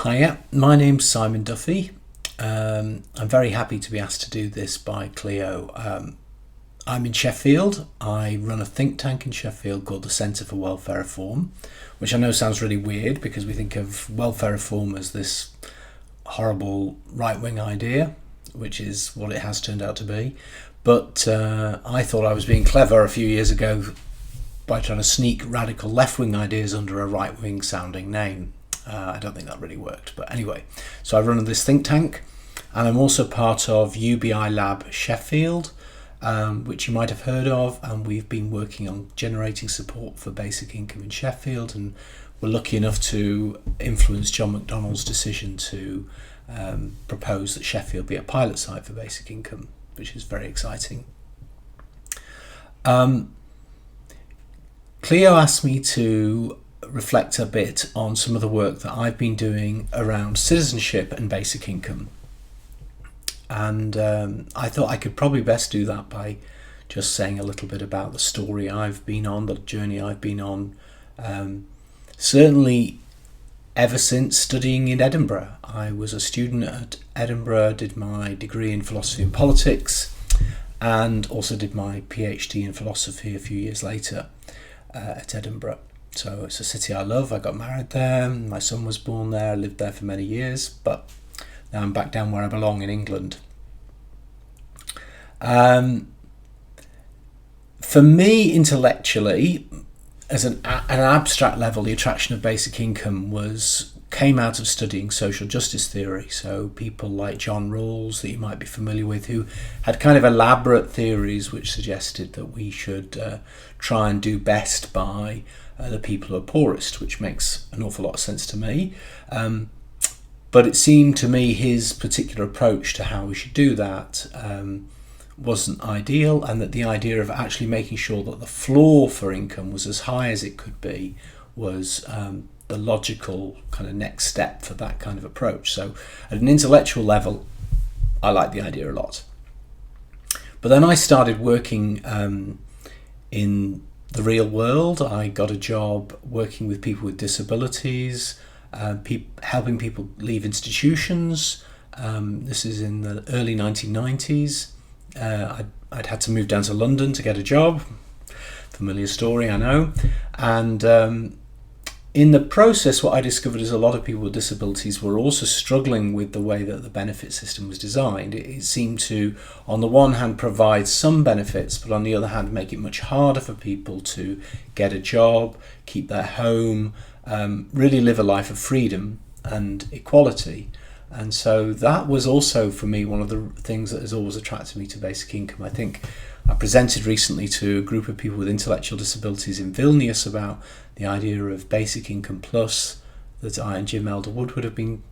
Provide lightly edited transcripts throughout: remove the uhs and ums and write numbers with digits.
Hiya, my name's Simon Duffy. I'm very happy to be asked to do this by Clio. I'm in Sheffield. I run a think tank in Sheffield called the Centre for Welfare Reform, which I know sounds really weird because we think of welfare reform as this horrible right-wing idea, which is what it has turned out to be. But I thought I was being clever a few years ago by trying to sneak radical left-wing ideas under a right-wing sounding name. I don't think that really worked, but anyway. So I run this think tank, and I'm also part of UBI Lab Sheffield, which you might have heard of, and we've been working on generating support for basic income in Sheffield, and we're lucky enough to influence John McDonnell's decision to propose that Sheffield be a pilot site for basic income, which is very exciting. Cleo asked me to reflect a bit on some of the work that I've been doing around citizenship and basic income. And I thought I could probably best do that by just saying a little bit about the story I've been on, the journey I've been on. Certainly ever since studying in Edinburgh. I was a student at Edinburgh, did my degree in philosophy and politics, and also did my PhD in philosophy a few years later at Edinburgh. So it's a city I love. I got married there, my son was born there, I lived there for many years, but now I'm back down where I belong in England. For me, intellectually, as an abstract level, the attraction of basic income came out of studying social justice theory. So people like John Rawls, that you might be familiar with, who had kind of elaborate theories which suggested that we should try and do best by the people who are poorest, which makes an awful lot of sense to me. But it seemed to me his particular approach to how we should do that wasn't ideal, and that the idea of actually making sure that the floor for income was as high as it could be was the logical kind of next step for that kind of approach. So at an intellectual level, I like the idea a lot. But then I started working in the real world. I got a job working with people with disabilities, helping people leave institutions. This is in the early 1990s. I'd had to move down to London to get a job. Familiar story, I know. And in the process, what I discovered is a lot of people with disabilities were also struggling with the way that the benefit system was designed. It seemed to, on the one hand, provide some benefits, but on the other hand, make it much harder for people to get a job, keep their home, really live a life of freedom and equality. And so that was also, for me, one of the things that has always attracted me to basic income. I think I presented recently to a group of people with intellectual disabilities in Vilnius about the idea of basic income plus that I and Jim Elder-Woodward have been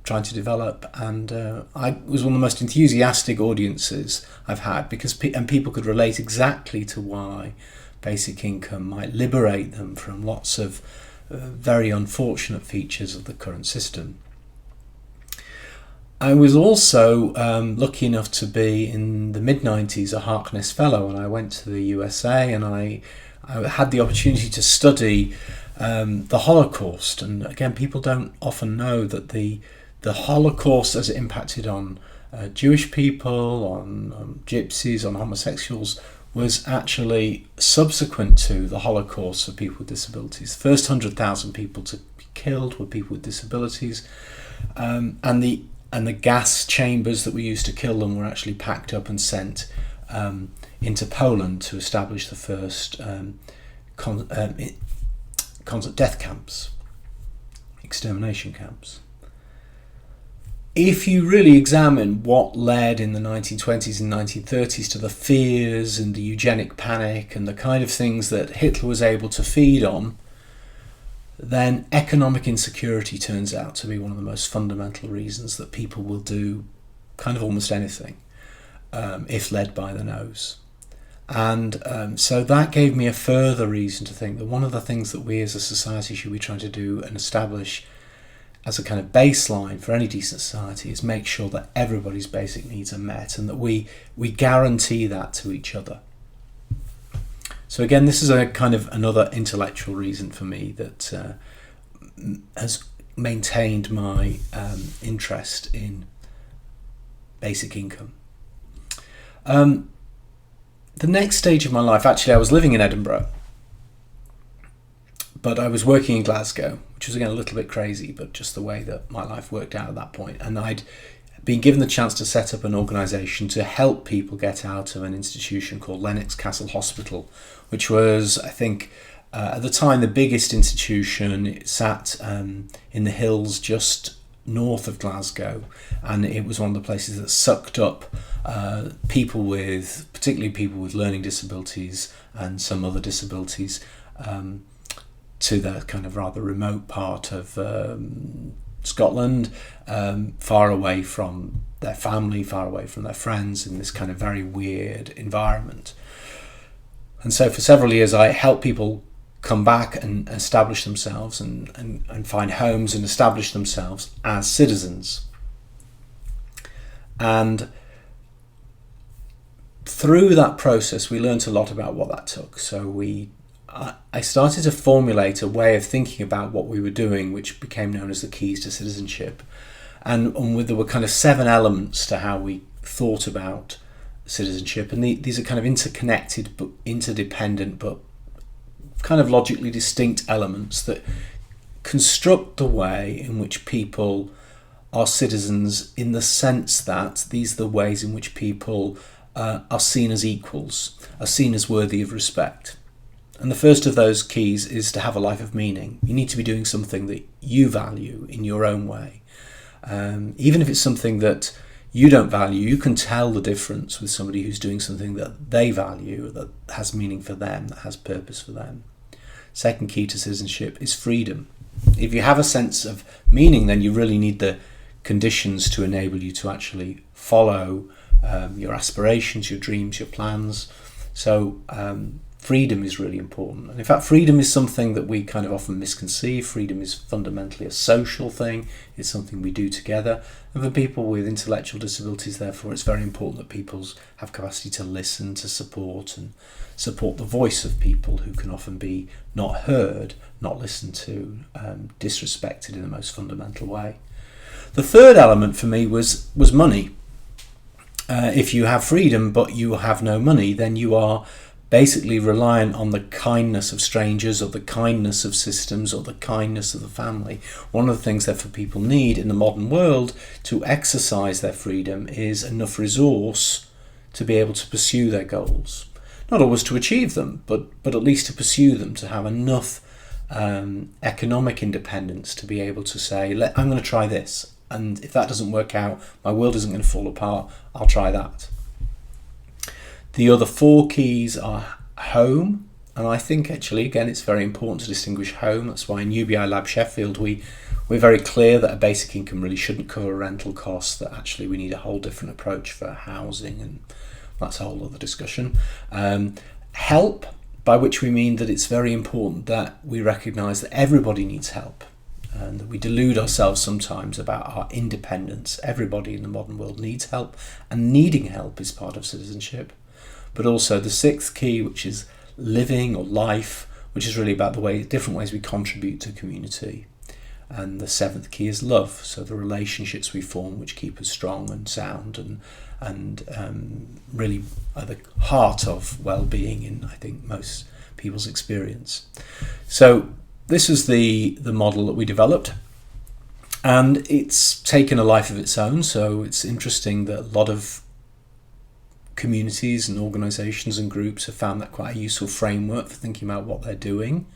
trying to develop, and I was one of the most enthusiastic audiences I've had because people could relate exactly to why basic income might liberate them from lots of very unfortunate features of the current system. I was also lucky enough to be in the mid-90s a Harkness Fellow, and I went to the USA, and I had the opportunity to study the Holocaust. And again, people don't often know that the Holocaust, as it impacted on Jewish people, on gypsies, on homosexuals, was actually subsequent to the Holocaust for people with disabilities. The first 100,000 people to be killed were people with disabilities, and the gas chambers that were used to kill them were actually packed up and sent into Poland to establish the first death camps, extermination camps. If you really examine what led in the 1920s and 1930s to the fears and the eugenic panic and the kind of things that Hitler was able to feed on, then economic insecurity turns out to be one of the most fundamental reasons that people will do kind of almost anything if led by the nose. And so that gave me a further reason to think that one of the things that we as a society should be trying to do and establish as a kind of baseline for any decent society is make sure that everybody's basic needs are met and that we guarantee that to each other. So again, this is a kind of another intellectual reason for me that has maintained my interest in basic income. The next stage of my life, actually, I was living in Edinburgh, but I was working in Glasgow, which was again a little bit crazy, but just the way that my life worked out at that point. And I'd been given the chance to set up an organisation to help people get out of an institution called Lennox Castle Hospital, which was, I think, at the time the biggest institution. It sat in the hills just north of Glasgow, and it was one of the places that sucked up particularly people with learning disabilities and some other disabilities, to the kind of rather remote part of Scotland, far away from their family, far away from their friends, in this kind of very weird environment. And so for several years I helped people come back and establish themselves and find homes and establish themselves as citizens. And through that process we learned a lot about what that took. So I started to formulate a way of thinking about what we were doing, which became known as the Keys to Citizenship. And there were kind of 7 elements to how we thought about citizenship. And these are kind of interconnected, but interdependent, but kind of logically distinct elements that construct the way in which people are citizens, in the sense that these are the ways in which people are seen as equals, are seen as worthy of respect. And the first of those keys is to have a life of meaning. You need to be doing something that you value in your own way. Even if it's something that you don't value, you can tell the difference with somebody who's doing something that they value, that has meaning for them, that has purpose for them. Second key to citizenship is freedom. If you have a sense of meaning, then you really need the conditions to enable you to actually follow your aspirations, your dreams, your plans. So freedom is really important. And in fact, freedom is something that we kind of often misconceive. Freedom is fundamentally a social thing. It's something we do together. And for people with intellectual disabilities, therefore, it's very important that people have capacity to listen, to support, and support the voice of people who can often be not heard, not listened to, disrespected in the most fundamental way. The third element for me was money. If you have freedom but you have no money, then you are basically reliant on the kindness of strangers, or the kindness of systems, or the kindness of the family. One of the things that people need in the modern world to exercise their freedom is enough resource to be able to pursue their goals. Not always to achieve them, but at least to pursue them, to have enough economic independence to be able to say, I'm going to try this, and if that doesn't work out, my world isn't going to fall apart, I'll try that. The other 4 keys are home, and I think actually, again, it's very important to distinguish home. That's why in UBI Lab Sheffield we're very clear that a basic income really shouldn't cover rental costs, that actually we need a whole different approach for housing, and that's a whole other discussion. Help, by which we mean that it's very important that we recognise that everybody needs help, and that we delude ourselves sometimes about our independence. Everybody in the modern world needs help, and needing help is part of citizenship. But also the 6th key, which is living or life, which is really about the different ways we contribute to community. And the 7th key is love, so the relationships we form which keep us strong and sound and really are the heart of well-being in, I think, most people's experience. So this is the model that we developed, and it's taken a life of its own. So it's interesting that a lot of communities and organisations and groups have found that quite a useful framework for thinking about what they're doing.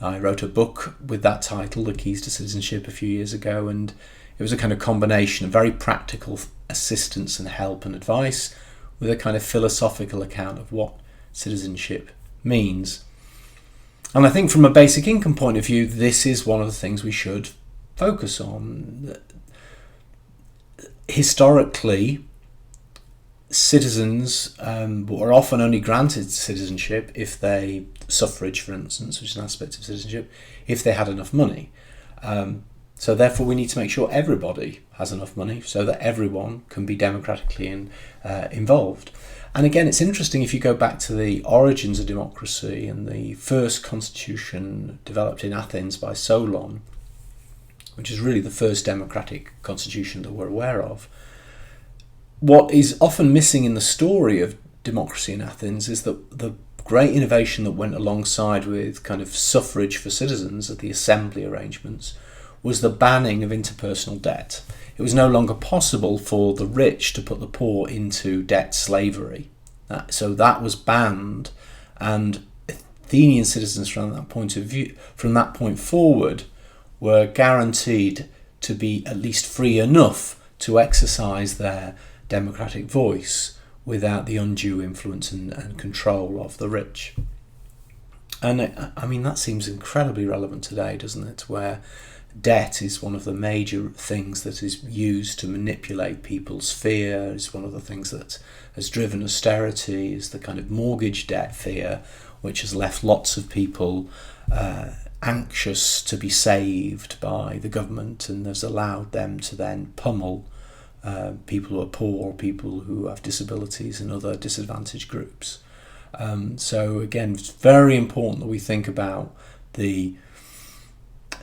I wrote a book with that title, The Keys to Citizenship, a few years ago, and it was a kind of combination of very practical assistance and help and advice with a kind of philosophical account of what citizenship means. And I think from a basic income point of view, this is one of the things we should focus on. Historically, citizens were often only granted citizenship if they, suffrage for instance, which is an aspect of citizenship, if they had enough money. So therefore we need to make sure everybody has enough money so that everyone can be democratically involved. And again, it's interesting if you go back to the origins of democracy and the first constitution developed in Athens by Solon. which is really the first democratic constitution that we're aware of. What is often missing in the story of democracy in Athens is that the great innovation that went alongside with kind of suffrage for citizens at the assembly arrangements was the banning of interpersonal debt. It was no longer possible for the rich to put the poor into debt slavery. So that was banned, and Athenian citizens from that point forward, were guaranteed to be at least free enough to exercise their democratic voice without the undue influence and control of the rich. And I mean, that seems incredibly relevant today, doesn't it? Where debt is one of the major things that is used to manipulate people's fear. It's one of the things that has driven austerity, is the kind of mortgage debt fear, which has left lots of people anxious to be saved by the government, and has allowed them to then pummel people who are poor, people who have disabilities and other disadvantaged groups. So again, it's very important that we think about the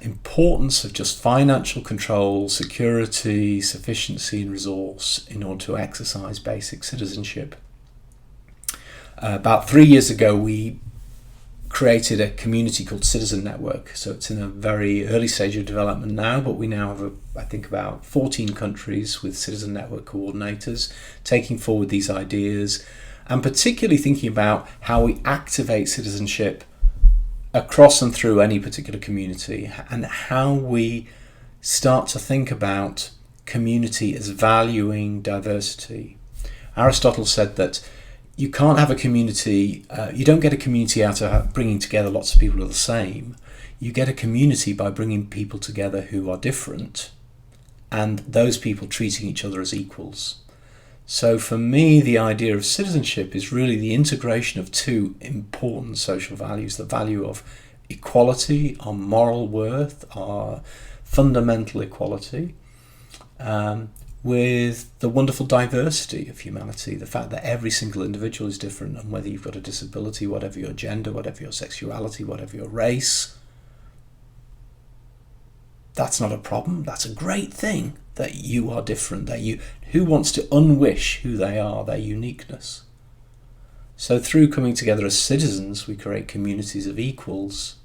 importance of just financial control, security, sufficiency and resource in order to exercise basic citizenship. About 3 years ago, we created a community called Citizen Network. So it's in a very early stage of development now, but we now have, I think, about 14 countries with Citizen Network coordinators taking forward these ideas, and particularly thinking about how we activate citizenship across and through any particular community, and how we start to think about community as valuing diversity. Aristotle said that you can't have a community, you don't get a community out of bringing together lots of people who are the same. You get a community by bringing people together who are different, and those people treating each other as equals. So for me, the idea of citizenship is really the integration of two important social values: the value of equality, our moral worth, our fundamental equality, with the wonderful diversity of humanity, the fact that every single individual is different, and whether you've got a disability, whatever your gender, whatever your sexuality, whatever your race, that's not a problem. That's a great thing, that you are different, who wants to unwish who they are, their uniqueness? So through coming together as citizens, we create communities of equals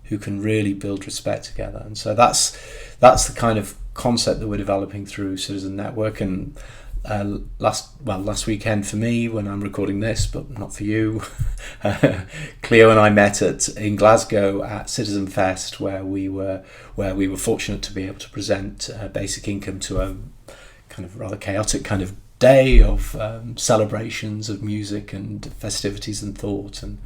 who can really build respect together. And so that's the kind of concept that we're developing through Citizen Network. And last weekend for me, when I'm recording this, but not for you, Cleo and I met in Glasgow at Citizen Fest, where we were fortunate to be able to present basic income to a kind of rather chaotic kind of day of celebrations of music and festivities and thought. And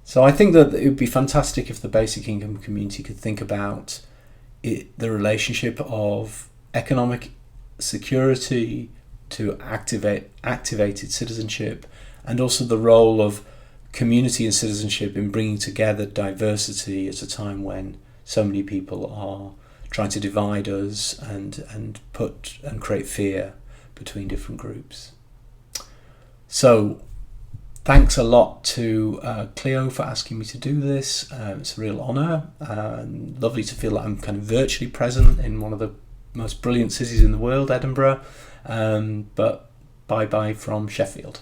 so I think that it would be fantastic if the basic income community could think about the relationship of economic security to activated citizenship, and also the role of community and citizenship in bringing together diversity at a time when so many people are trying to divide us and create fear between different groups. So thanks a lot to Cleo for asking me to do this. It's a real honour, and lovely to feel that I'm kind of virtually present in one of the most brilliant cities in the world, Edinburgh. But bye-bye from Sheffield.